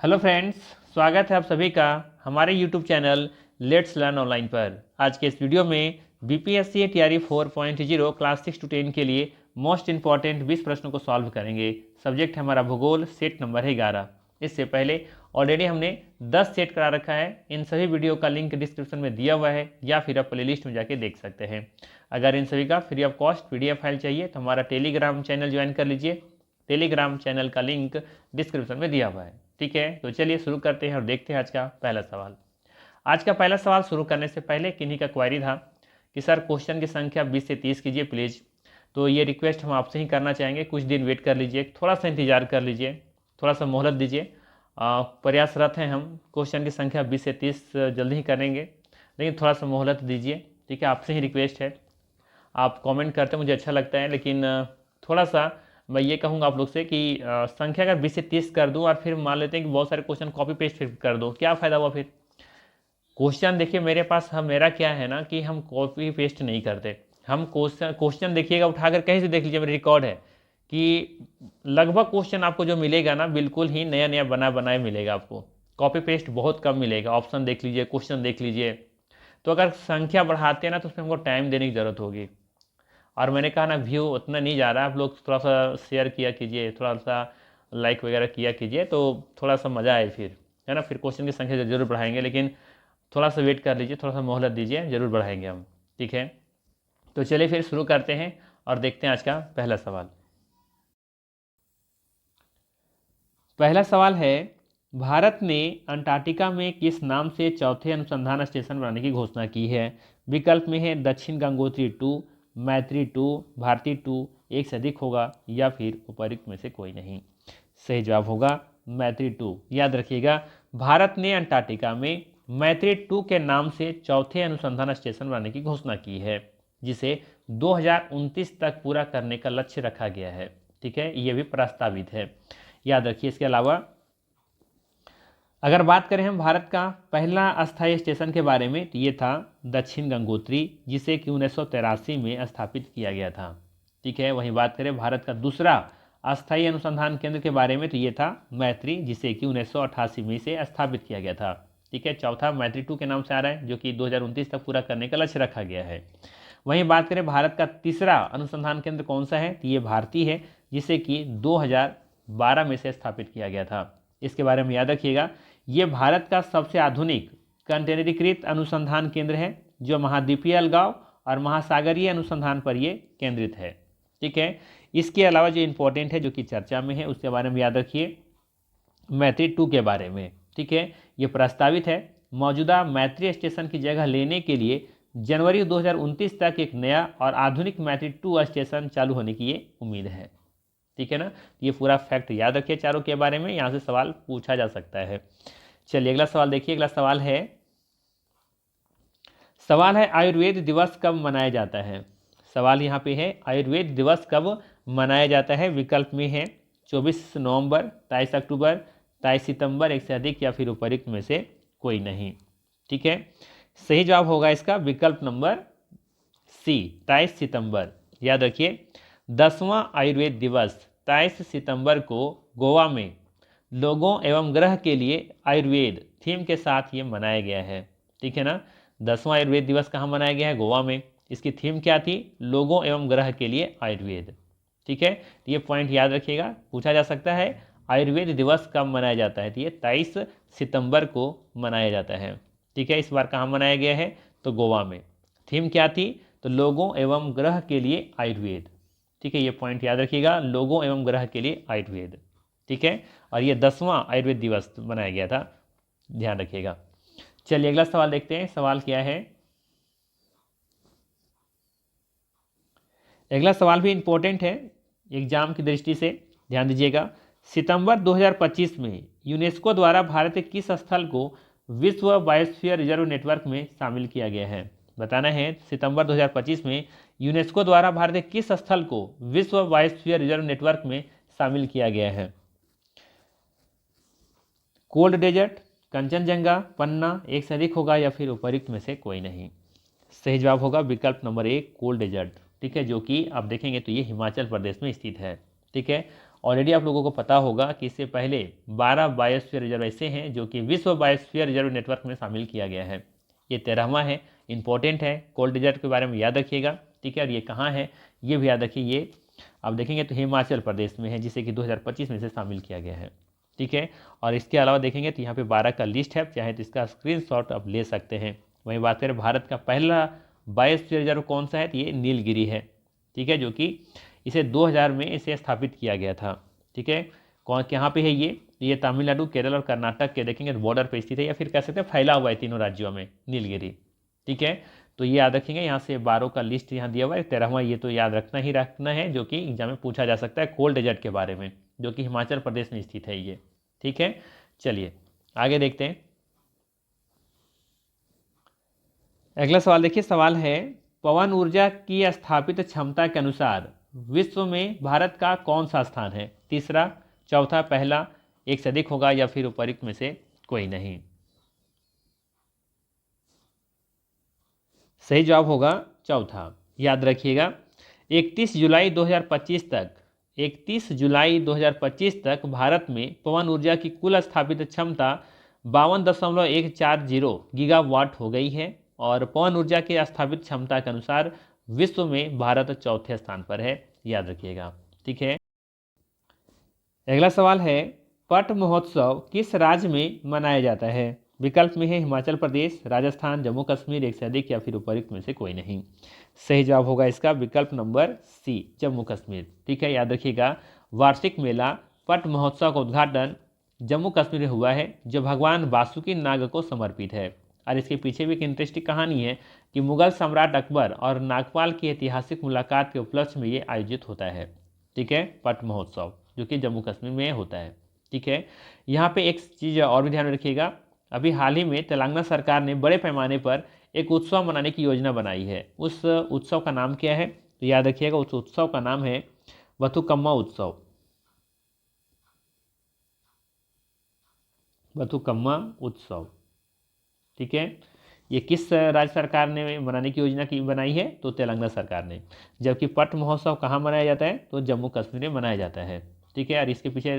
Hello friends, स्वागत है आप सभी का हमारे YouTube channel let's learn online पर। आज के इस वीडियो में बीपीएससी टीआरई 4.0 क्लास 6 to 10 के लिए मोस्ट इंपॉर्टेंट 20 प्रश्नों को सॉल्व करेंगे। सब्जेक्ट है हमारा भूगोल, सेट नंबर है 11। इससे पहले ऑलरेडी हमने 10 सेट करा रखा है। इन सभी वीडियो का लिंक डिस्क्रिप्शन में दिया हुआ है या फिर आप प्ले लिस्ट में जाके देख सकते हैं। अगर इन सभी का free of cost PDF file चाहिए तो हमारा टेलीग्राम चैनल ज्वाइन कर लीजिए। टेलीग्राम चैनल का लिंक डिस्क्रिप्शन में दिया हुआ है। ठीक है, तो चलिए शुरू करते हैं और देखते हैं आज का पहला सवाल। आज का पहला सवाल शुरू करने से पहले किन्हीं का क्वेरी था कि सर क्वेश्चन की संख्या 20 से 30 कीजिए प्लीज़। तो ये रिक्वेस्ट हम आपसे ही करना चाहेंगे, कुछ दिन वेट कर लीजिए, थोड़ा सा इंतजार कर लीजिए, थोड़ा सा मोहलत दीजिए। प्रयासरत हैं हम, क्वेश्चन की संख्या 20 से 30 जल्दी ही करेंगे, लेकिन थोड़ा सा मोहलत दीजिए। ठीक है, आपसे ही रिक्वेस्ट है। आप कमेंट करते मुझे अच्छा लगता है, लेकिन थोड़ा सा मैं ये कहूँगा आप लोग से कि संख्या अगर 20 से 30 कर दूँ और फिर मान लेते हैं कि बहुत सारे क्वेश्चन कॉपी पेस्ट फिर कर दो, क्या फ़ायदा हुआ फिर। क्वेश्चन देखिए मेरे पास, मेरा क्या है ना कि हम कॉपी पेस्ट नहीं करते। हम क्वेश्चन देखिएगा उठाकर कहीं से देख लीजिए, मेरा रिकॉर्ड है कि लगभग क्वेश्चन आपको जो मिलेगा ना बिल्कुल ही नया नया बना बनाए मिलेगा आपको। कॉपी पेस्ट बहुत कम मिलेगा। ऑप्शन देख लीजिए, क्वेश्चन देख लीजिए। तो अगर संख्या बढ़ाते हैं ना तो उसमें हमको टाइम देने की ज़रूरत होगी। और मैंने कहा ना, व्यू उतना नहीं जा रहा है, आप लोग थोड़ा सा शेयर किया कीजिए, थोड़ा सा लाइक वगैरह किया कीजिए, तो थोड़ा सा मज़ा आए फिर, है ना। फिर क्वेश्चन की संख्या जरूर बढ़ाएंगे, लेकिन थोड़ा सा वेट कर लीजिए, थोड़ा सा मोहलत दीजिए, जरूर बढ़ाएंगे हम। ठीक है, तो चलिए फिर शुरू करते हैं और देखते हैं आज का पहला सवाल। पहला सवाल है, भारत ने अंटार्कटिका में किस नाम से चौथे अनुसंधान स्टेशन बनाने की घोषणा की है। विकल्प में है दक्षिण गंगोत्री 2, मैत्री 2, भारती 2, एक से अधिक होगा या फिर उपयुक्त में से कोई नहीं। सही जवाब होगा मैत्री 2। याद रखिएगा, भारत ने अंटार्कटिका में मैत्री 2 के नाम से चौथे अनुसंधान स्टेशन बनाने की घोषणा की है, जिसे 2029 तक पूरा करने का लक्ष्य रखा गया है। ठीक है, ये भी प्रस्तावित है, याद रखिए। इसके अलावा अगर बात करें हम भारत का पहला अस्थायी स्टेशन के बारे में, तो ये था दक्षिण गंगोत्री, जिसे कि 1983 में स्थापित किया गया था। ठीक है, वहीं बात करें भारत का दूसरा अस्थायी अनुसंधान केंद्र के बारे में, तो ये था मैत्री, जिसे कि 1988 में से स्थापित किया गया था। ठीक है, चौथा मैत्री 2 के नाम से आ रहा है, जो कि 2029 तक पूरा करने का लक्ष्य रखा गया है। वहीं बात करें भारत का तीसरा अनुसंधान केंद्र कौन सा है, तो ये भारती है, जिसे कि 2012 में से स्थापित किया गया था। इसके बारे में याद रखिएगा, ये भारत का सबसे आधुनिक कंटेनरीकृत अनुसंधान केंद्र है, जो महाद्वीपीय अलगाव और महासागरीय अनुसंधान पर ये केंद्रित है। ठीक है, इसके अलावा जो इंपॉर्टेंट है, जो कि चर्चा में है, उसके बारे में याद रखिए, मैत्री 2 के बारे में। ठीक है, ये प्रस्तावित है मौजूदा मैत्री स्टेशन की जगह लेने के लिए जनवरी 2029 तक एक नया और आधुनिक मैत्री 2 स्टेशन चालू होने की ये उम्मीद है। ठीक है ना, ये पूरा फैक्ट याद रखिए चारों के बारे में, यहाँ से सवाल पूछा जा सकता है। चलिए अगला सवाल देखिए। अगला सवाल है आयुर्वेद दिवस कब मनाया जाता है। सवाल यहाँ पे है, आयुर्वेद दिवस कब मनाया जाता है। विकल्प में है 24 नवंबर, 23 अक्टूबर, 23 सितंबर, एक से अधिक या फिर उपयुक्त में से कोई नहीं। ठीक है, सही जवाब होगा इसका विकल्प नंबर सी, 23 सितंबर। याद रखिए, 10वां आयुर्वेद दिवस 23 सितंबर को गोवा में लोगों एवं ग्रह के लिए आयुर्वेद थीम के साथ ये मनाया गया है। ठीक है ना, 10वां आयुर्वेद दिवस कहाँ मनाया गया है, गोवा में। इसकी थीम क्या थी, लोगों एवं ग्रह के लिए आयुर्वेद। ठीक है, तो ये पॉइंट याद रखिएगा, पूछा जा सकता है आयुर्वेद दिवस कब मनाया जाता है, तो ये 23 सितंबर को मनाया जाता है। ठीक है, इस बार कहाँ मनाया गया है, तो गोवा में। थीम क्या थी, तो लोगों एवं ग्रह के लिए आयुर्वेद। ठीक है, ये पॉइंट याद रखिएगा, लोगों एवं ग्रह के लिए आयुर्वेद। ठीक है, और ये 10वां आयुर्वेद दिवस मनाया गया था, ध्यान रखिएगा। चलिए अगला सवाल देखते हैं। सवाल क्या है, अगला सवाल भी इंपॉर्टेंट है एग्जाम की दृष्टि से, ध्यान दीजिएगा। सितंबर 2025 में यूनेस्को द्वारा भारत के किस स्थल को विश्व बायोस्फीयर रिजर्व नेटवर्क में शामिल किया गया है। बताना है, सितंबर 2025 में यूनेस्को द्वारा भारत के किस स्थल को विश्व बायोस्फीयर रिजर्व नेटवर्क में शामिल किया गया है। कोल्ड डेजर्ट, कंचनजंगा, पन्ना, एक से अधिक होगा या फिर उपयुक्त में से कोई नहीं। सही जवाब होगा विकल्प नंबर 1, कोल्ड डेजर्ट। ठीक है, जो कि आप देखेंगे तो ये हिमाचल प्रदेश में स्थित है। ठीक है, ऑलरेडी आप लोगों को पता होगा कि इससे पहले 12 बायोस्फीयर रिजर्व ऐसे हैं जो कि विश्व बायोस्फीयर रिजर्व नेटवर्क में शामिल किया गया है। ये 13वां है, इंपॉर्टेंट है। कोल्ड डेजर्ट के बारे में याद रखिएगा, ठीक है। और ये कहाँ है ये भी याद रखिए। ये आप देखेंगे तो हिमाचल प्रदेश में है, जिसे कि 2025 में से शामिल किया गया है, ठीक है। और इसके अलावा देखेंगे तो यहाँ पे 12 का लिस्ट है, चाहे तो इसका स्क्रीनशॉट आप ले सकते हैं। वहीं बात करें भारत का पहला बायोस्फीयर रिजर्व कौन सा है, तो ये नीलगिरी है, ठीक है, जो कि इसे 2000 में इसे स्थापित किया गया था, ठीक है। कौन कहाँ पे है ये तमिलनाडु, केरल और कर्नाटक के देखेंगे बॉर्डर पे स्थित है, या फिर कह सकते हैं फैला हुआ है तीनों राज्यों में नीलगिरी, ठीक है। तो ये याद रखेंगे। यहाँ से 12 का लिस्ट यहाँ दिया हुआ है, 13वां ये तो याद रखना है, जो कि एग्जाम में पूछा जा सकता है कोल्ड डेजर्ट के बारे में, जो कि हिमाचल प्रदेश में स्थित है ये, ठीक है। चलिए आगे देखते हैं। अगला सवाल देखिए, सवाल है पवन ऊर्जा की स्थापित क्षमता के अनुसार विश्व में भारत का कौन सा स्थान है? तीसरा, चौथा, पहला, एक से अधिक होगा या फिर उपरोक्त में से कोई नहीं। सही जवाब होगा चौथा। याद रखिएगा 31 जुलाई 2025 तक 31 जुलाई 2025 तक भारत में पवन ऊर्जा की कुल स्थापित क्षमता 52.140 गीगावाट हो गई है, और पवन ऊर्जा की स्थापित क्षमता के अनुसार विश्व में भारत चौथे स्थान पर है। याद रखिएगा, ठीक है। अगला सवाल है पट महोत्सव किस राज्य में मनाया जाता है? विकल्प में है हिमाचल प्रदेश, राजस्थान, जम्मू कश्मीर, एक से अधिक या फिर उपरोक्त में से कोई नहीं। सही जवाब होगा इसका विकल्प नंबर सी, जम्मू कश्मीर, ठीक है। याद रखिएगा वार्षिक मेला पट महोत्सव का उद्घाटन जम्मू कश्मीर में हुआ है, जो भगवान वासुकी नाग को समर्पित है। और इसके पीछे भी एक इंटरेस्टिंग कहानी है कि मुगल सम्राट अकबर और नागपाल की ऐतिहासिक मुलाकात के उपलक्ष्य में ये आयोजित होता है, ठीक है, पट महोत्सव, जो कि जम्मू कश्मीर में होता है, ठीक है। यहाँ पे एक चीज़ और भी ध्यान में रखिएगा, अभी हाल ही में तेलंगाना सरकार ने बड़े पैमाने पर एक उत्सव मनाने की योजना बनाई है। उस उत्सव का नाम क्या है? तो याद रखिएगा उस उत्सव का नाम है बथुकम्मा उत्सव, बथुकम्मा उत्सव, ठीक है। ये किस राज्य सरकार ने मनाने की योजना की बनाई है? तो तेलंगाना सरकार ने। जबकि पट महोत्सव कहाँ मनाया जाता है? तो जम्मू कश्मीर में मनाया जाता है, ठीक है। और इसके पीछे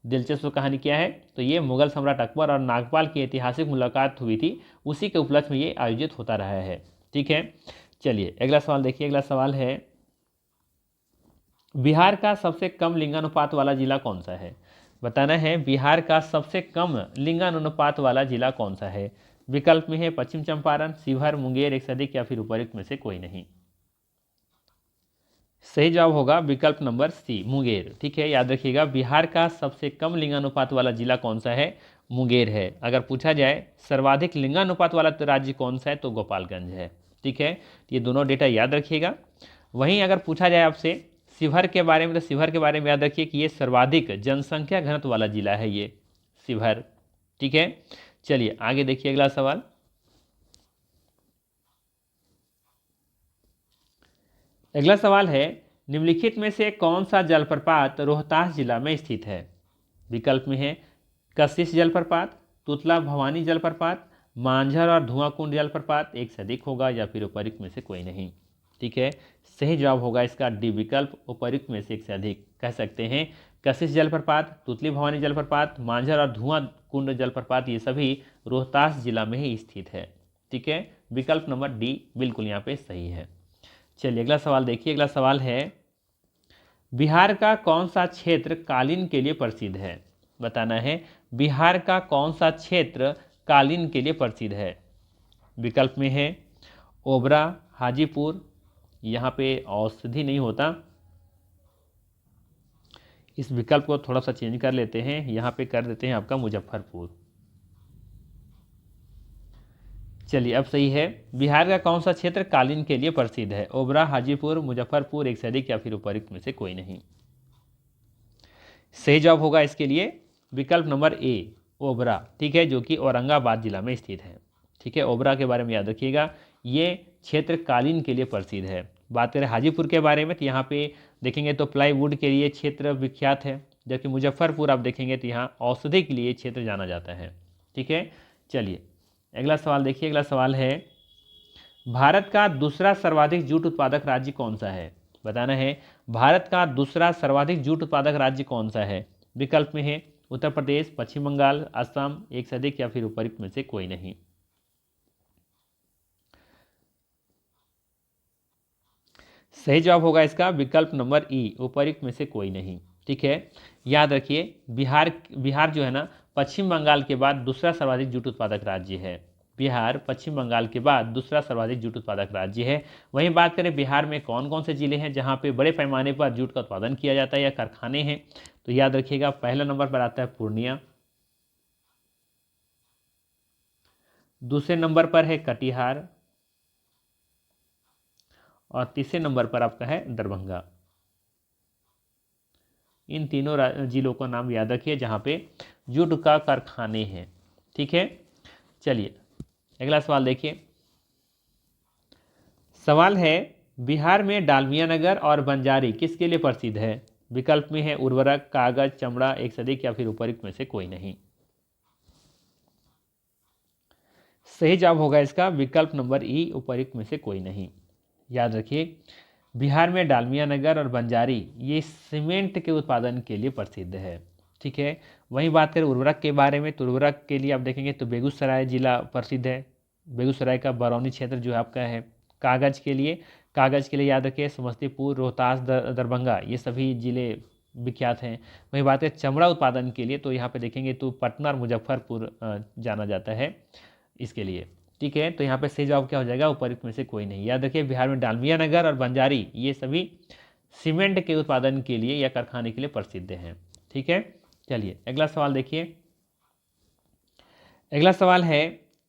दिलचस्प कहानी क्या है? तो ये मुगल सम्राट अकबर और नागपाल की ऐतिहासिक मुलाकात हुई थी, उसी के उपलक्ष्य में ये आयोजित होता रहा है, ठीक है। चलिए अगला सवाल देखिए। अगला सवाल है बिहार का सबसे कम लिंगानुपात वाला जिला कौन सा है? बताना है बिहार का सबसे कम लिंगानुपात वाला जिला कौन सा है। विकल्प में है पश्चिम चंपारण, शिवहर, मुंगेर, एक से अधिक या फिर उपरोक्त में से कोई नहीं। सही जवाब होगा विकल्प नंबर सी, मुंगेर, ठीक है। याद रखिएगा बिहार का सबसे कम लिंगानुपात वाला जिला कौन सा है? मुंगेर है। अगर पूछा जाए सर्वाधिक लिंगानुपात वाला राज्य कौन सा है, तो गोपालगंज है, ठीक है। ये दोनों डेटा याद रखिएगा। वहीं अगर पूछा जाए आपसे शिवहर के बारे में, तो शिवहर के बारे में याद रखिए कि ये सर्वाधिक जनसंख्या घनत्व वाला जिला है ये शिवहर, ठीक है। चलिए आगे देखिए अगला सवाल। अगला सवाल है निम्नलिखित में से कौन सा जलप्रपात रोहतास जिला में स्थित है? विकल्प में है कशिश जलप्रपात, तुतला भवानी जलप्रपात, मांझर और धुआं कुंड जलप्रपात, एक से अधिक होगा या फिर उपरोक्त में से कोई नहीं, ठीक है। सही जवाब होगा इसका डी विकल्प, उपरोक्त में से एक से अधिक। कह सकते हैं कशिश जलप्रपात, तुतली भवानी जलप्रपात, मांझर और धुआं कुंड जलप्रपात ये सभी रोहतास जिला में ही स्थित है, ठीक है। विकल्प नंबर डी बिल्कुल यहाँ पे सही है। चलिए अगला सवाल देखिए। अगला सवाल है बिहार का कौन सा क्षेत्र कालीन के लिए प्रसिद्ध है? बताना है बिहार का कौन सा क्षेत्र कालीन के लिए प्रसिद्ध है। विकल्प में है ओबरा, हाजीपुर, यहाँ पे औषधि नहीं होता, इस विकल्प को थोड़ा सा चेंज कर लेते हैं, यहाँ पे कर देते हैं आपका मुजफ्फरपुर। चलिए अब सही है, बिहार का कौन सा क्षेत्र कालीन के लिए प्रसिद्ध है? ओबरा, हाजीपुर, मुजफ्फरपुर, एक से अधिक या फिर उपरोक्त में से कोई नहीं। सही जवाब होगा इसके लिए विकल्प नंबर ए, ओबरा, ठीक है, जो कि औरंगाबाद जिला में स्थित है, ठीक है। ओबरा के बारे में याद रखिएगा, ये क्षेत्र कालीन के लिए प्रसिद्ध है। बात करें हाजीपुर के बारे में तो यहाँ पे देखेंगे तो प्लाईवुड के लिए क्षेत्र विख्यात है, जबकि मुजफ्फरपुर आप देखेंगे तो यहाँ औषधि के लिए क्षेत्र जाना जाता है, ठीक है। चलिए अगला सवाल देखिए। अगला सवाल है भारत का दूसरा सर्वाधिक जूट उत्पादक राज्य कौन सा है? बताना है भारत का दूसरा सर्वाधिक जूट उत्पादक राज्य कौन सा है। विकल्प में है उत्तर प्रदेश, पश्चिम बंगाल, असम, एक से अधिक या फिर उपयुक्त में से कोई नहीं। सही जवाब होगा इसका विकल्प नंबर ई, उपयुक्त में से कोई नहीं। ठीक है, याद रखिए बिहार बिहार जो है ना पश्चिम बंगाल के बाद दूसरा सर्वाधिक जूट उत्पादक राज्य है। बिहार पश्चिम बंगाल के बाद दूसरा सर्वाधिक जूट उत्पादक राज्य है। वहीं बात करें बिहार में कौन कौन से जिले हैं जहां पे बड़े पैमाने पर जूट का उत्पादन किया जाता है या कारखाने हैं, तो याद रखिएगा पहला नंबर पर आता है पूर्णिया, दूसरे नंबर पर है कटिहार और तीसरे नंबर पर आपका है दरभंगा। इन तीनों जिलों का नाम याद रखिए जहां पे जूट का कारखाने हैं। ठीक है, चलिए अगला सवाल देखिए। सवाल है बिहार में डालमिया नगर और बंजारी किसके लिए प्रसिद्ध है। विकल्प में है उर्वरक, कागज, चमड़ा, एक से अधिक या फिर उपयुक्त में से कोई नहीं। सही जवाब होगा इसका विकल्प नंबर ई, उपयुक्त में से कोई नहीं। याद रखिए बिहार में डालमिया नगर और बंजारी ये सीमेंट के उत्पादन के लिए प्रसिद्ध है। ठीक है, वहीं बात करें उर्वरक के बारे में तो उर्वरक के लिए आप देखेंगे तो बेगूसराय जिला प्रसिद्ध है, बेगूसराय का बरौनी क्षेत्र जो है आपका है। कागज़ के लिए याद रखिए समस्तीपुर, रोहतास, दरभंगा ये सभी जिले विख्यात हैं। वहीं बात करें चमड़ा उत्पादन के लिए तो यहाँ पे देखेंगे तो पटना और मुजफ्फरपुर जाना जाता है इसके लिए। ठीक है, तो यहाँ पे सही जवाब क्या हो जाएगा उपयुक्त में से कोई नहीं। याद रखिए बिहार में डालमिया नगर और बंजारी ये सभी सीमेंट के उत्पादन के लिए या कारखाने के लिए प्रसिद्ध हैं। ठीक है, चलिए अगला सवाल देखिए। अगला सवाल है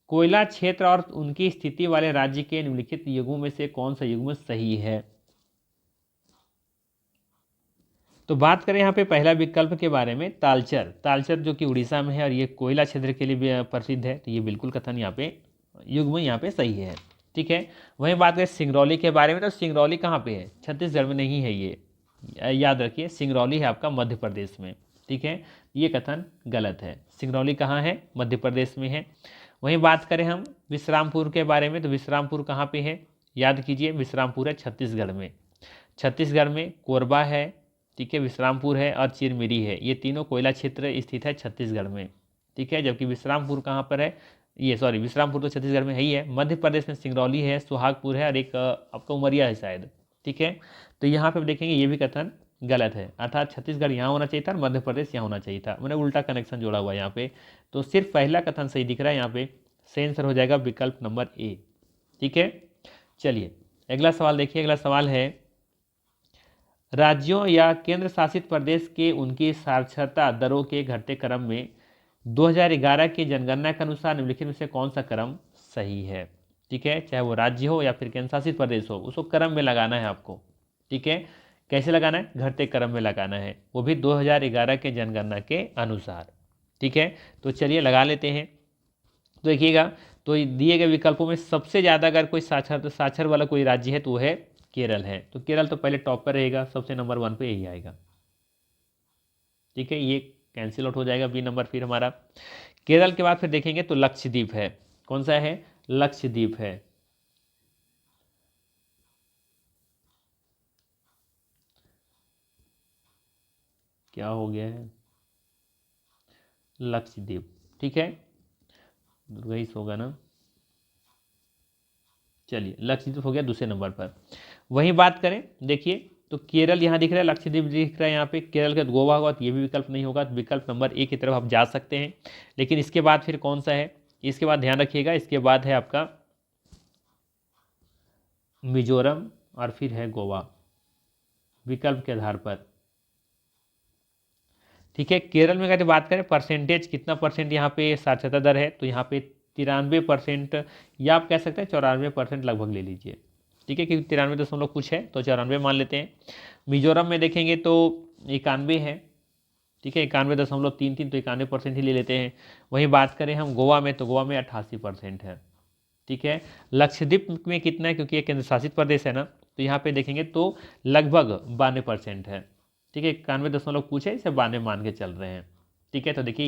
कोयला क्षेत्र और उनकी स्थिति वाले राज्य के निम्नलिखित युग्मों में से कौन सा युग्म सही है। तो बात करें यहाँ पे पहला विकल्प के बारे में तालचर जो कि उड़ीसा में है और ये कोयला क्षेत्र के लिए भी प्रसिद्ध है, तो ये बिल्कुल कथन यहाँ पे युग्म यहाँ पे सही है। ठीक है, वहीं बात करें सिंगरौली के बारे में तो सिंगरौली कहाँ पे है, छत्तीसगढ़ में नहीं है ये, याद रखिए सिंगरौली है आपका मध्य प्रदेश में। ठीक है, ये कथन गलत है, सिंगरौली कहाँ है, मध्य प्रदेश में है। वहीं बात करें हम विश्रामपुर के बारे में तो विश्रामपुर कहाँ पे है, याद कीजिए विश्रामपुर है छत्तीसगढ़ में। छत्तीसगढ़ में कोरबा है, ठीक है, विश्रामपुर है और चिरमिरी है, ये तीनों कोयला क्षेत्र स्थित है छत्तीसगढ़ में। ठीक है, जबकि विश्रामपुर कहाँ पर है, विश्रामपुर तो छत्तीसगढ़ में है ही है, मध्य प्रदेश में सिंगरौली है, सुहागपुर है और एक आपका उमरिया है शायद। ठीक है, तो यहाँ पे देखेंगे ये भी कथन गलत है, अर्थात छत्तीसगढ़ यहाँ होना चाहिए था और मध्य प्रदेश यहाँ होना चाहिए था, मैंने उल्टा कनेक्शन जोड़ा हुआ है यहाँ पे। तो सिर्फ पहला कथन सही दिख रहा है यहाँ पे, सही आंसर हो जाएगा विकल्प नंबर ए। ठीक है, चलिए अगला सवाल देखिए। अगला सवाल है राज्यों या केंद्र शासित प्रदेश के उनकी साक्षरता दरों के घटते क्रम में 2011 की जनगणना के अनुसार निम्नलिखित में से कौन सा क्रम सही है। ठीक है, चाहे वो राज्य हो या फिर केंद्र शासित प्रदेश हो, उसको क्रम में लगाना है आपको। ठीक है, कैसे लगाना है, घटते क्रम में लगाना है, वो भी 2011 के जनगणना के अनुसार। ठीक है, तो चलिए लगा लेते हैं। तो देखिएगा तो दिए गए विकल्पों में सबसे ज़्यादा अगर कोई साक्षर वाला कोई राज्य है तो वो है केरल है, तो केरल तो पहले टॉप पर रहेगा, सबसे नंबर 1 पे यही आएगा। ठीक है, ये कैंसिल आउट हो जाएगा बी नंबर फिर हमारा। केरल के बाद फिर देखेंगे तो लक्षद्वीप है, कौन सा है, लक्षद्वीप है। क्या हो गया है, लक्षद्वीप। ठीक है, दुर्गेश होगा ना, चलिए लक्षद्वीप हो गया दूसरे नंबर पर। वहीं बात करें देखिए तो केरल यहाँ दिख रहा है, लक्षद्वीप दिख रहा है यहाँ पे, केरल का गोवा होगा तो ये भी विकल्प नहीं होगा, तो विकल्प नंबर ए की तरफ आप जा सकते हैं। लेकिन इसके बाद फिर कौन सा है, इसके बाद ध्यान रखिएगा, इसके बाद है आपका मिजोरम और फिर है गोवा विकल्प के आधार पर। ठीक है, केरल में अगर बात करें परसेंटेज कितना परसेंट यहाँ पे साक्षरता दर है, तो यहाँ पे 93% या आप कह सकते हैं 94% लगभग ले लीजिए। ठीक है, क्योंकि 93 कुछ है तो 94 मान लेते हैं। मिजोरम में देखेंगे तो 91 है। ठीक है, 91.33, तो 91% ही ले लेते हैं। वहीं बात करें हम गोवा में तो गोवा में 88% है। ठीक है, लक्षद्वीप में कितना है, क्योंकि ये केंद्र शासित प्रदेश है ना, तो यहाँ पे देखेंगे तो लगभग 92% है। ठीक है, 91 कुछ है, इसे 92 मान के चल रहे हैं। ठीक है, तो देखिए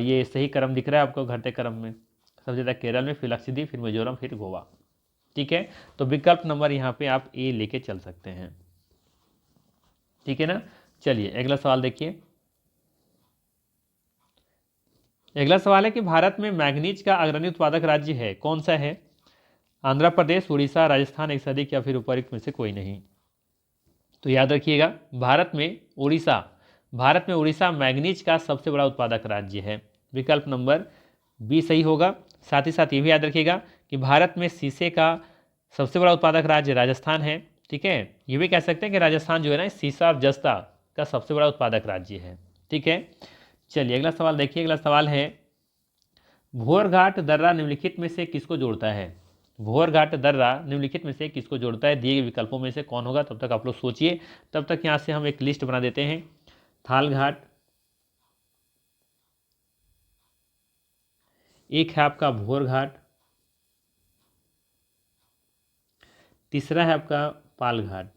ये सही क्रम दिख रहा है आपको घटते क्रम में, सबसे ज़्यादा केरल में, फिर लक्षद्वीप, फिर मिजोरम, फिर गोवा। ठीक है, तो विकल्प नंबर यहाँ पे आप ए लेके चल सकते हैं। ठीक है ना। चलिए अगला सवाल देखिए। अगला सवाल है कि भारत में मैग्नीज का अग्रणी उत्पादक राज्य है, कौन सा है? आंध्र प्रदेश, उड़ीसा, राजस्थान, एक से अधिक या फिर उपरोक्त में से कोई नहीं। तो याद रखिएगा, भारत में उड़ीसा मैग्नीज का सबसे बड़ा उत्पादक राज्य है। विकल्प नंबर बी सही होगा। साथ ही साथ ये भी याद रखिएगा कि भारत में शीशे का सबसे बड़ा उत्पादक राज्य राजस्थान है। ठीक है, ये भी कह सकते हैं कि राजस्थान जो है ना शीशा और जस्ता का सबसे बड़ा उत्पादक राज्य है। ठीक है, चलिए अगला सवाल देखिए। अगला सवाल है, भोरघाट दर्रा निम्नलिखित में से किसको जोड़ता है? भोरघाट दर्रा निम्नलिखित में से किसको जोड़ता है? दिए गए विकल्पों में से कौन होगा? तब तक आप लोग सोचिए, तब तक यहाँ से हम एक लिस्ट बना देते हैं। थालघाट, एक है आपका भोरघाट, तीसरा है आपका पालघाट।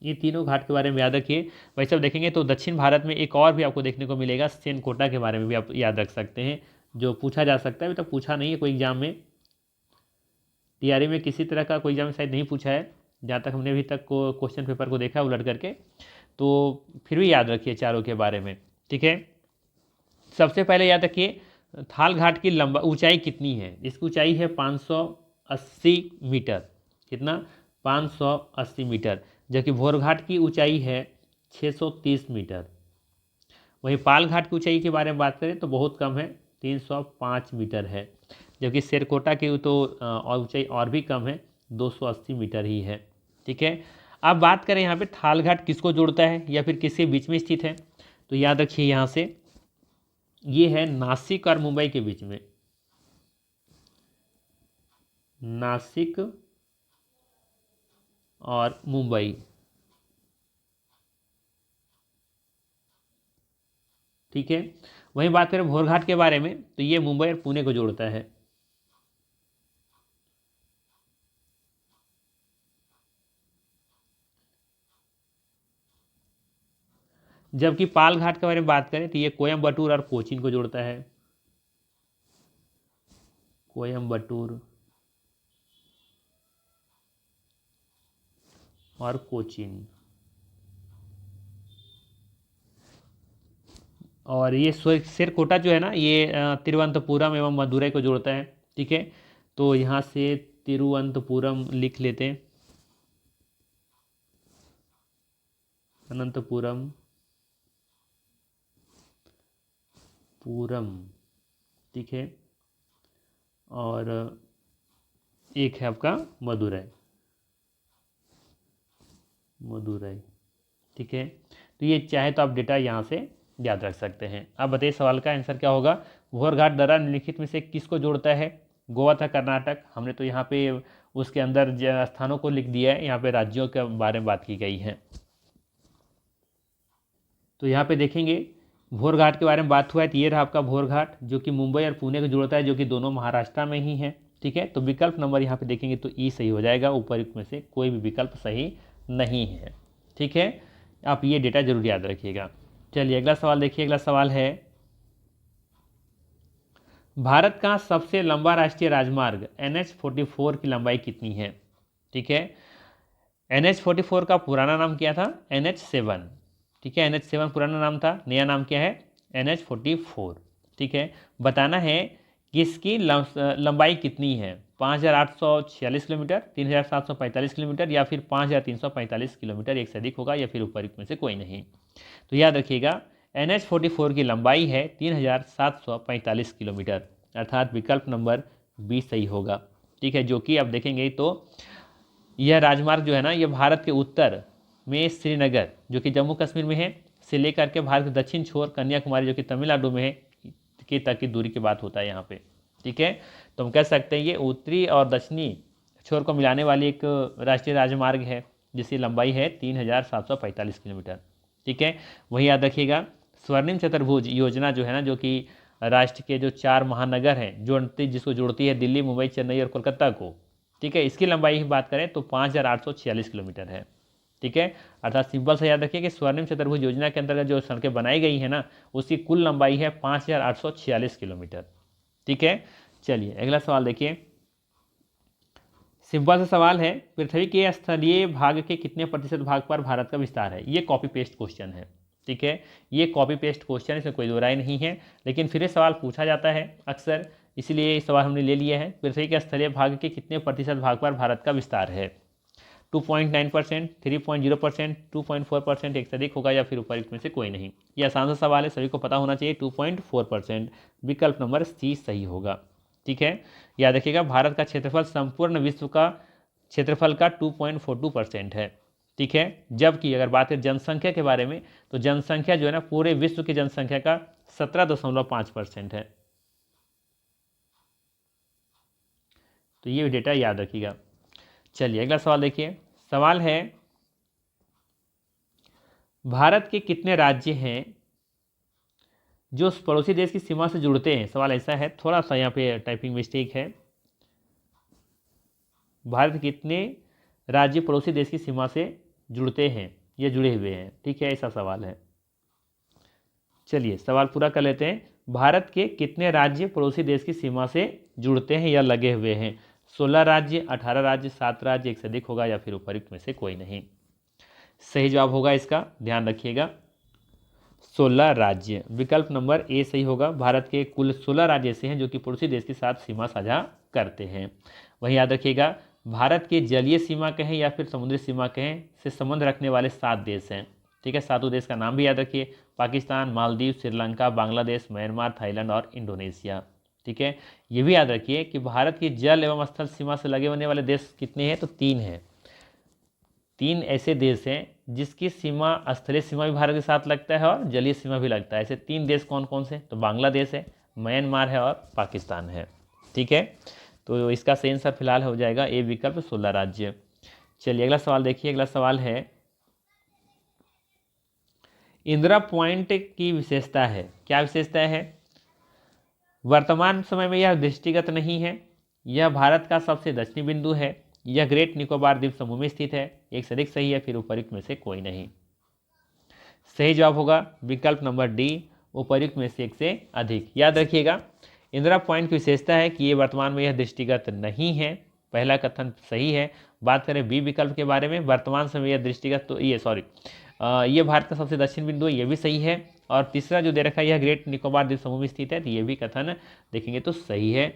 ये तीनों घाट के बारे में याद रखिए। वैसे अब देखेंगे तो दक्षिण भारत में एक और भी आपको देखने को मिलेगा, सेनकोटा के बारे में भी आप याद रख सकते हैं, जो पूछा जा सकता है। अभी तक पूछा नहीं है कोई एग्जाम में, टीआरई में किसी तरह का कोई एग्जाम शायद नहीं पूछा है, जहाँ तक हमने अभी तक को क्वेश्चन पेपर को देखा उलट करके। तो फिर भी याद रखिए चारों के बारे में। ठीक है, सबसे पहले याद रखिए थाल घाट की लंबा ऊंचाई कितनी है? इसकी ऊंचाई है 580 मीटर। कितना? 580 मीटर। जबकि भोरघाट की ऊंचाई है 630 मीटर। वहीं पालघाट की ऊंचाई के बारे में बात करें तो बहुत कम है, 305 मीटर है। जबकि शेरकोटा की तो और ऊंचाई और भी कम है, 280 मीटर ही है। ठीक है, अब बात करें यहाँ पे थालघाट किसको जोड़ता है या फिर किसके बीच में स्थित है? तो याद रखिए यहाँ से, ये है नासिक और मुंबई के बीच में। नासिक और मुंबई। ठीक है, वहीं बात करें भोरघाट के बारे में तो ये मुंबई और पुणे को जोड़ता है। जबकि पालघाट के बारे में बात करें तो ये कोयम्बटूर और कोचीन को जोड़ता है। कोयम्बटूर और कोचीन। और ये शेरकोटा जो है ना, ये तिरुवनंतपुरम एवं मदुरई को जोड़ता है। ठीक है, तो यहाँ से तिरुवनंतपुरम लिख लेते हैं, अनंतपुरम पूरम। ठीक है, और एक है आपका मदुरई। मदुरई। ठीक है, तो ये चाहे तो आप डेटा यहाँ से याद रख सकते हैं। अब बताइए सवाल का आंसर क्या होगा? भोरघाट दर्रा निम्नलिखित में से किसको जोड़ता है? गोवा था कर्नाटक, हमने तो यहाँ पे उसके अंदर स्थानों को लिख दिया है, यहाँ पे राज्यों के बारे में बात की गई है। तो यहाँ पे देखेंगे भोरघाट के बारे में बात हुआ है, तो ये रहा आपका भोरघाट जो कि मुंबई और पुणे को जोड़ता है, जो कि दोनों महाराष्ट्र में ही है। ठीक है, तो विकल्प नंबर यहाँ पे देखेंगे तो ई सही हो जाएगा, उपयुक्त में से कोई भी विकल्प सही नहीं है। ठीक है, आप ये डेटा जरूर याद रखिएगा। चलिए अगला सवाल देखिए। अगला सवाल है, भारत का सबसे लंबा राष्ट्रीय राजमार्ग NH-44 की लंबाई कितनी है? ठीक है, NH-44 का पुराना नाम क्या था? NH-7। ठीक है, NH-7 पुराना नाम था, नया नाम क्या है? NH-44। ठीक है, बताना है कि इसकी लंबाई कितनी है? 5,846 किलोमीटर, 3,745 किलोमीटर या फिर 5,345 किलोमीटर, एक से अधिक होगा या फिर उपयुक्त में से कोई नहीं। तो याद रखिएगा NH-44 की लंबाई है 3,745 किलोमीटर, अर्थात विकल्प नंबर 20 सही होगा। ठीक है, जो कि आप देखेंगे तो यह राजमार्ग जो है ना, यह भारत के उत्तर में श्रीनगर जो कि जम्मू कश्मीर में है से लेकर के भारत के दक्षिण छोर कन्याकुमारी जो कि तमिलनाडु में है के तक की दूरी की बात होता है यहाँ पे। ठीक है, तो हम कह सकते हैं ये उत्तरी और दक्षिणी छोर को मिलाने वाली एक राष्ट्रीय राजमार्ग है जिसकी लंबाई है 3,745 किलोमीटर। ठीक है, वही याद रखिएगा स्वर्णिम चतुर्भुज योजना जो है ना, जो कि राष्ट्र के जो 4 महानगर हैं जिसको जोड़ती है दिल्ली, मुंबई, चेन्नई और कोलकाता को। ठीक है, इसकी लंबाई की बात करें तो 5,846 किलोमीटर है। ठीक है, अर्थात सिंपल से याद रखिए कि स्वर्णिम चतुर्भुज योजना के अंतर्गत जो सड़कें बनाई गई है ना, उसकी कुल लंबाई है 5,846 किलोमीटर। ठीक है, चलिए अगला सवाल देखिए। सिंपल सा सवाल है, पृथ्वी के स्थलीय भाग के कितने प्रतिशत भाग पर भारत का विस्तार है। ये कॉपी पेस्ट क्वेश्चन है, ठीक है, ये कॉपी पेस्ट क्वेश्चन, इसमें कोई दो राय नहीं है, लेकिन फिर ये सवाल पूछा जाता है अक्सर, इसलिए ये सवाल हमने ले लिया है। पृथ्वी के स्थलीय भाग के कितने प्रतिशत भाग पर भारत का विस्तार है। 2.9%, 3.0%, 2.4%, एक से अधिक होगा या फिर उपर्युक्त में से कोई नहीं। ये आसान सा सवाल है, सभी को पता होना चाहिए। 2.4%, विकल्प नंबर सी सही होगा, ठीक है। याद रखिएगा, भारत का क्षेत्रफल संपूर्ण विश्व का क्षेत्रफल का 2.42% है, ठीक है। जबकि अगर बात करें जनसंख्या के बारे में, तो जनसंख्या जो है ना पूरे विश्व की जनसंख्या का 17.5% है। तो ये डेटा याद रखिएगा। चलिए अगला सवाल देखिए, सवाल है भारत के कितने राज्य हैं जो पड़ोसी देश की सीमा से जुड़ते हैं। सवाल ऐसा है, थोड़ा सा यहाँ पे टाइपिंग मिस्टेक है। भारत के कितने राज्य पड़ोसी देश की सीमा से जुड़ते हैं या जुड़े हुए हैं, ठीक है, ऐसा सवाल है। चलिए सवाल पूरा कर लेते हैं। भारत के कितने राज्य पड़ोसी देश की सीमा से जुड़ते हैं या लगे हुए हैं। 16 राज्य, 18 राज्य, 7 राज्य, एक से अधिक होगा या फिर उपर्युक्त में से कोई नहीं। सही जवाब होगा इसका, ध्यान रखिएगा, 16 राज्य, विकल्प नंबर ए सही होगा। भारत के कुल 16 राज्य ऐसे हैं जो कि पड़ोसी देश के साथ सीमा साझा करते हैं। वहीं याद रखिएगा, भारत के जलीय सीमा कहें या फिर समुद्री सीमा कहें से संबंध रखने वाले 7 देश हैं, ठीक है। 7 देश का नाम भी याद रखिए, पाकिस्तान, मालदीव, श्रीलंका, बांग्लादेश, म्यांमार, थाईलैंड और इंडोनेशिया, ठीक है। ये भी याद रखिए कि भारत की जल एवं स्थल सीमा से लगे होने वाले देश कितने हैं, तो 3 हैं। 3 ऐसे देश हैं जिसकी सीमा, स्थलीय सीमा भी भारत के साथ लगता है और जलीय सीमा भी लगता है। ऐसे 3 देश कौन कौन से, तो बांग्लादेश है, म्यांमार है और पाकिस्तान है, ठीक है। तो इसका सही आंसर फिलहाल हो जाएगा ए विकल्प, 16 राज्य। चलिए अगला सवाल देखिए, अगला सवाल है इंदिरा पॉइंट की विशेषता है। क्या विशेषता है। वर्तमान समय में यह दृष्टिगत नहीं है, यह भारत का सबसे दक्षिणी बिंदु है, यह ग्रेट निकोबार द्वीप समूह में स्थित है, एक से अधिक सही है, फिर उपर्युक्त में से कोई नहीं। सही जवाब होगा विकल्प नंबर डी, उपर्युक्त में से एक से अधिक। याद रखिएगा, इंदिरा पॉइंट की विशेषता है कि ये वर्तमान में यह दृष्टिगत नहीं है, पहला कथन सही है। बात करें बी विकल्प के बारे में, वर्तमान समय यह दृष्टिगत, तो ये भारत का सबसे दक्षिण बिंदु है, ये भी सही है। और तीसरा जो दे रखा है, यह ग्रेट निकोबार द्वीप समूह में स्थित है, तो ये भी कथन देखेंगे तो सही है,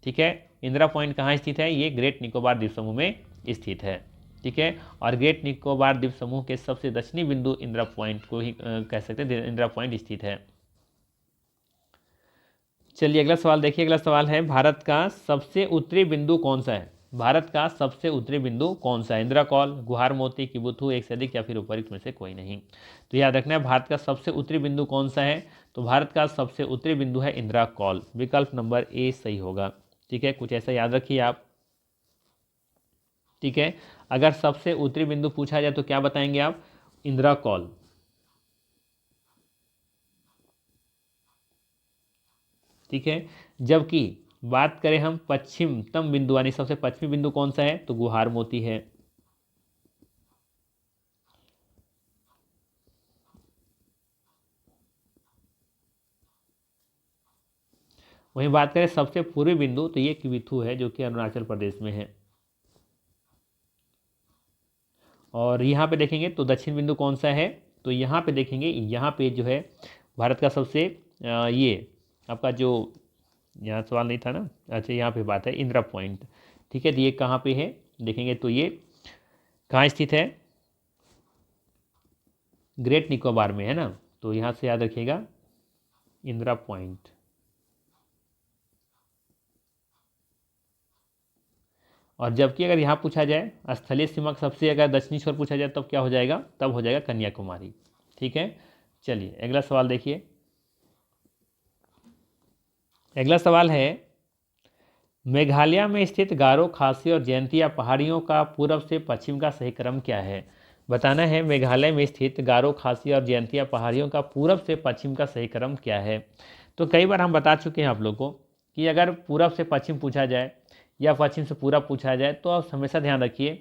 ठीक है। इंदिरा पॉइंट कहाँ स्थित है, ये ग्रेट निकोबार द्वीप समूह में स्थित है, ठीक है। और ग्रेट निकोबार द्वीप समूह के सबसे दक्षिणी बिंदु इंदिरा पॉइंट को ही कह सकते हैं, इंदिरा पॉइंट स्थित है। चलिए अगला सवाल देखिए, अगला सवाल है भारत का सबसे उत्तरी बिंदु कौन सा है। भारत का सबसे उत्तरी बिंदु कौन सा है। इंदिरा कौल, गुहार मोती, किबुथु, एक से अधिक या फिर उपर्युक्त में से कोई नहीं। तो याद रखना है भारत का सबसे उत्तरी बिंदु कौन सा है, तो भारत का सबसे उत्तरी बिंदु है इंदिरा कौल, विकल्प नंबर ए सही होगा, ठीक है। कुछ ऐसा याद रखिए आप, ठीक है। अगर सबसे उत्तरी बिंदु पूछा जाए तो क्या बताएंगे आप, इंदिरा कौल, ठीक है। जबकि बात करें हम पश्चिमतम बिंदु यानी सबसे पश्चिमी बिंदु कौन सा है, तो गुहार मोती है। वहीं बात करें सबसे पूर्वी बिंदु, तो ये किबिथु है जो कि अरुणाचल प्रदेश में है। और यहाँ पे देखेंगे तो दक्षिण बिंदु कौन सा है, तो यहाँ पे देखेंगे, यहाँ पे जो है भारत का सबसे ये आपका जो, यहाँ सवाल नहीं था ना, अच्छा यहाँ पे बात है इंदिरा पॉइंट, ठीक है। तो ये कहाँ पे है, देखेंगे तो ये कहाँ स्थित है, ग्रेट निकोबार में है ना, तो यहाँ से याद रखिएगा इंदिरा पॉइंट। और जबकि अगर यहाँ पूछा जाए स्थलीय सीमा का सबसे अगर दक्षिणी छोर पूछा जाए तब क्या हो जाएगा, तब हो जाएगा कन्याकुमारी, ठीक है। चलिए अगला सवाल देखिए, अगला सवाल है मेघालय में स्थित गारो, खासी और जयंतिया पहाड़ियों का पूर्व से पश्चिम का सही क्रम क्या है। बताना है मेघालय में स्थित गारो, खासी और जयंतिया पहाड़ियों का पूर्व से पश्चिम का सही क्रम क्या है। तो कई बार हम बता चुके हैं आप लोगों को कि अगर पूर्व से पश्चिम पूछा जाए या पश्चिम से पूरब पूछा जाए तो आप हमेशा ध्यान रखिए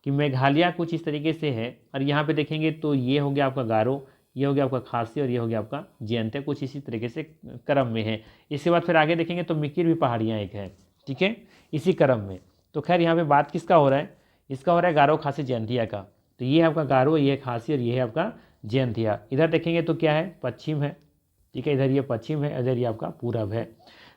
कि मेघालय कुछ इस तरीके से है, और यहाँ पे देखेंगे तो ये हो गया आपका गारो, ये हो गया आपका खासी और ये हो गया आपका जयंतिया, कुछ इसी तरीके से क्रम में है। इसके बाद फिर आगे देखेंगे तो मिकिर भी पहाड़ियाँ एक है, ठीक है, इसी क्रम में। तो खैर यहाँ पे बात किसका हो रहा है, इसका हो रहा है गारो खासी जयंतिया का। तो ये है आपका गारो, ये है खासी और ये है आपका जयंतिया। इधर देखेंगे तो क्या है, पश्चिम है, ठीक है, इधर ये पश्चिम है, इधर ये आपका पूरब है।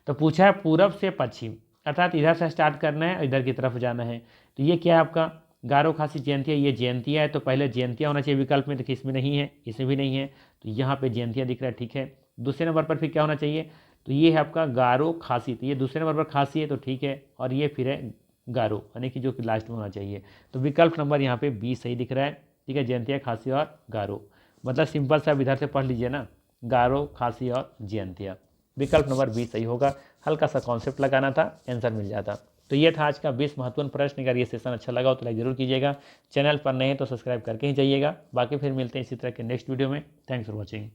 तो पूछा है पूरब से पश्चिम, अर्थात इधर से स्टार्ट करना है, इधर की तरफ जाना है। तो ये क्या है आपका गारो खासी जयंतिया, ये जयंतिया है, तो पहले जयंतिया होना चाहिए विकल्प में, तो इसमें नहीं है, इसमें भी नहीं है, तो यहाँ पे जयंतिया दिख रहा है, ठीक है। दूसरे नंबर पर फिर क्या होना चाहिए, तो ये है आपका गारो खासी, तो ये दूसरे नंबर पर खासी है, तो ठीक है, और ये फिर है गारो, यानी कि जो कि लास्ट में होना चाहिए। तो विकल्प नंबर यहाँ पे 20 सही दिख रहा है, ठीक है, जयंतिया, खासी और गारो। मतलब सिंपल सा इधर से पढ़ लीजिए ना, गारो, खासी और जयंतिया। विकल्प नंबर 20 सही होगा। हल्का सा कॉन्सेप्ट लगाना था, आंसर मिल जाता। तो ये था आज का 20 महत्वपूर्ण प्रश्न। अगर ये सेशन अच्छा लगा हो तो लाइक जरूर कीजिएगा, चैनल पर नए हैं तो सब्सक्राइब करके ही जाइएगा। बाकी फिर मिलते हैं इसी तरह के नेक्स्ट वीडियो में। Thanks for watching.